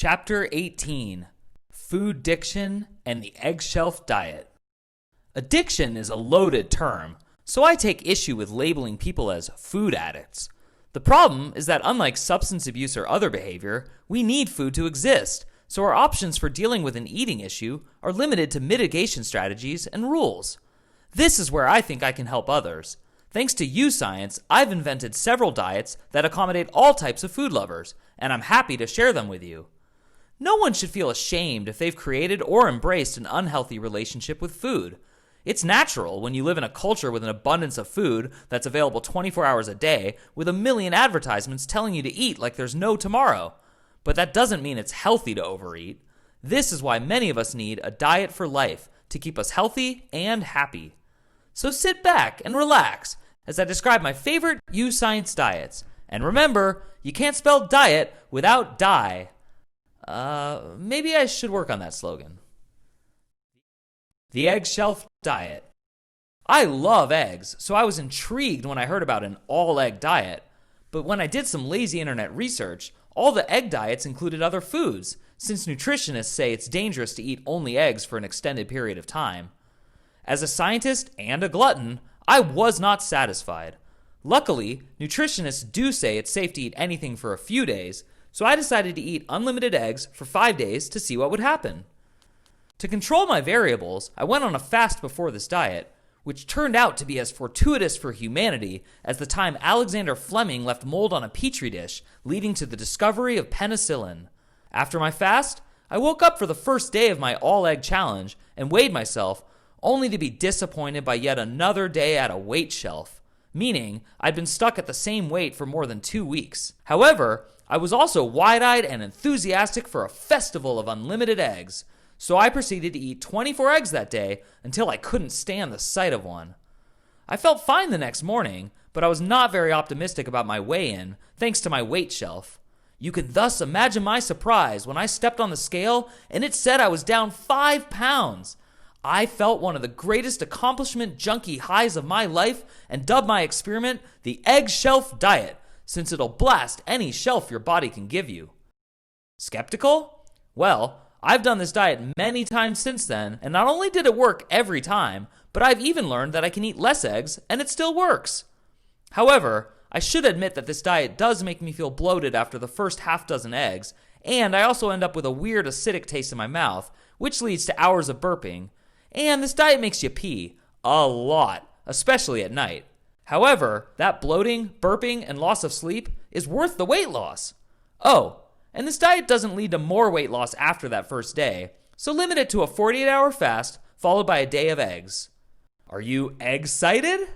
Chapter 18: Food Diction and the Egg Shelf Diet. Addiction is a loaded term, so I take issue with labeling people as food addicts. The problem is that unlike substance abuse or other behavior, we need food to exist, so our options for dealing with an eating issue are limited to mitigation strategies and rules. This is where I think I can help others. Thanks to YouScience, I've invented several diets that accommodate all types of food lovers, and I'm happy to share them with you. No one should feel ashamed if they've created or embraced an unhealthy relationship with food. It's natural when you live in a culture with an abundance of food that's available 24 hours a day, with a million advertisements telling you to eat like there's no tomorrow. But that doesn't mean it's healthy to overeat. This is why many of us need a diet for life to keep us healthy and happy. So sit back and relax as I describe my favorite YouScience diets. And remember, you can't spell diet without die. Maybe I should work on that slogan. The Egg Shelf Diet. I love eggs, so I was intrigued when I heard about an all-egg diet. But when I did some lazy internet research, all the egg diets included other foods, since nutritionists say it's dangerous to eat only eggs for an extended period of time. As a scientist and a glutton, I was not satisfied. Luckily, nutritionists do say it's safe to eat anything for a few days, so I decided to eat unlimited eggs for 5 days to see what would happen. To control my variables, I went on a fast before this diet, which turned out to be as fortuitous for humanity as the time Alexander Fleming left mold on a petri dish, leading to the discovery of penicillin. After my fast, I woke up for the first day of my all-egg challenge and weighed myself, only to be disappointed by yet another day at a weight shelf, meaning I'd been stuck at the same weight for more than 2 weeks. However, I was also wide-eyed and enthusiastic for a festival of unlimited eggs, so I proceeded to eat 24 eggs that day until I couldn't stand the sight of one. I felt fine the next morning, but I was not very optimistic about my weigh-in, thanks to my weight shelf. You can thus imagine my surprise when I stepped on the scale and it said I was down 5 pounds. I felt one of the greatest accomplishment junkie highs of my life and dubbed my experiment the Egg Shelf Diet, since it'll blast any shelf your body can give you. Skeptical? Well, I've done this diet many times since then, and not only did it work every time, but I've even learned that I can eat less eggs and it still works. However, I should admit that this diet does make me feel bloated after the first half dozen eggs, and I also end up with a weird acidic taste in my mouth, which leads to hours of burping. And this diet makes you pee a lot, especially at night. However, that bloating, burping, and loss of sleep is worth the weight loss. Oh, and this diet doesn't lead to more weight loss after that first day, so limit it to a 48-hour fast followed by a day of eggs. Are you egg-cited?